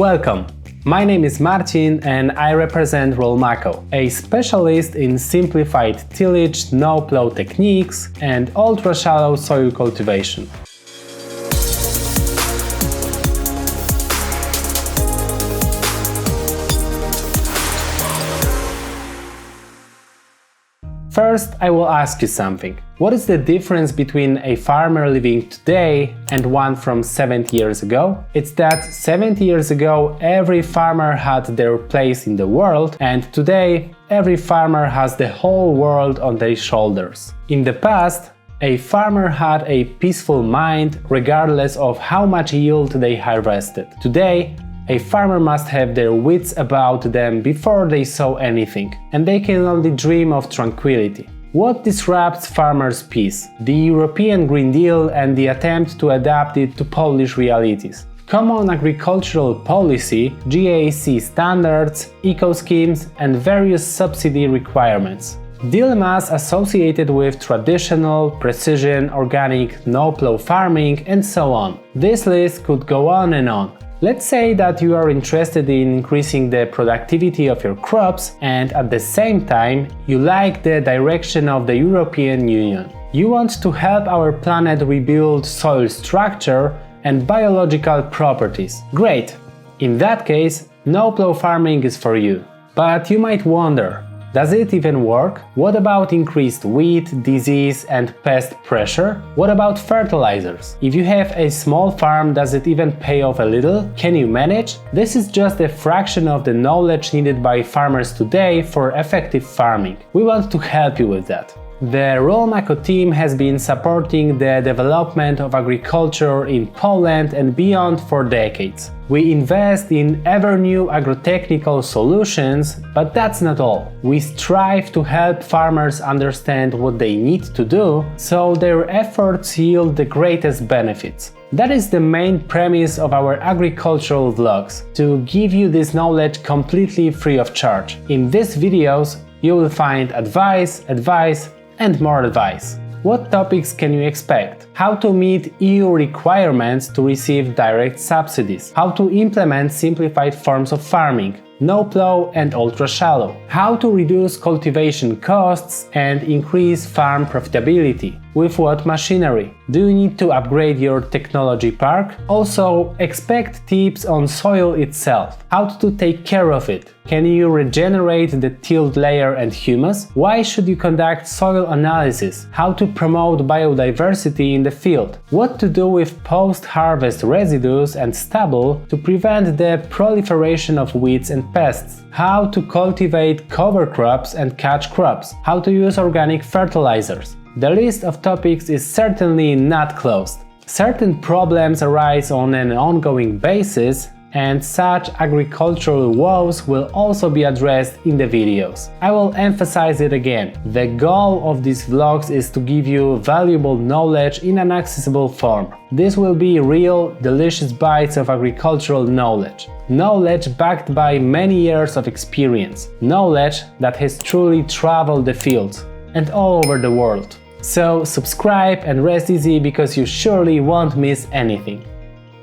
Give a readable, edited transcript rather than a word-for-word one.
Welcome! My name is Marcin and I represent Rolmako, a specialist in simplified tillage, no-plow techniques and ultra-shallow soil cultivation. First, I will ask you something. What is the difference between a farmer living today and one from 70 years ago? It's that 70 years ago every farmer had their place in the world, and today every farmer has the whole world on their shoulders. In the past, a farmer had a peaceful mind regardless of how much yield they harvested. Today, a farmer must have their wits about them before they sow anything, and they can only dream of tranquility. What disrupts farmers' peace? The European Green Deal and the attempt to adapt it to Polish realities. Common agricultural policy, GAC standards, eco-schemes, and various subsidy requirements. Dilemmas associated with traditional, precision, organic, no-plow farming, and so on. This list could go on and on. Let's say that you are interested in increasing the productivity of your crops and at the same time you like the direction of the European Union. You want to help our planet rebuild soil structure and biological properties. Great! In that case, no-plow farming is for you. But you might wonder, does it even work? What about increased weed, disease and pest pressure? What about fertilizers? If you have a small farm, does it even pay off a little? Can you manage? This is just a fraction of the knowledge needed by farmers today for effective farming. We want to help you with that. The Rolmako team has been supporting the development of agriculture in Poland and beyond for decades. We invest in ever-new agrotechnical solutions, but that's not all. We strive to help farmers understand what they need to do, so their efforts yield the greatest benefits. That is the main premise of our agricultural vlogs, to give you this knowledge completely free of charge. In these videos, you will find advice, and more advice. What topics can you expect? How to meet EU requirements to receive direct subsidies. How to implement simplified forms of farming. No-plow and ultra-shallow. How to reduce cultivation costs and increase farm profitability. With what machinery? Do you need to upgrade your technology park? Also, expect tips on soil itself. How to take care of it. Can you regenerate the tilled layer and humus? Why should you conduct soil analysis? How to promote biodiversity in the field? What to do with post-harvest residues and stubble to prevent the proliferation of weeds and pests? How to cultivate cover crops and catch crops? How to use organic fertilizers? The list of topics is certainly not closed. Certain problems arise on an ongoing basis, and such agricultural woes will also be addressed in the videos. I will emphasize it again. The goal of these vlogs is to give you valuable knowledge in an accessible form. This will be real, delicious bites of agricultural knowledge. Knowledge backed by many years of experience. Knowledge that has truly traveled the fields and all over the world. So subscribe and rest easy because you surely won't miss anything.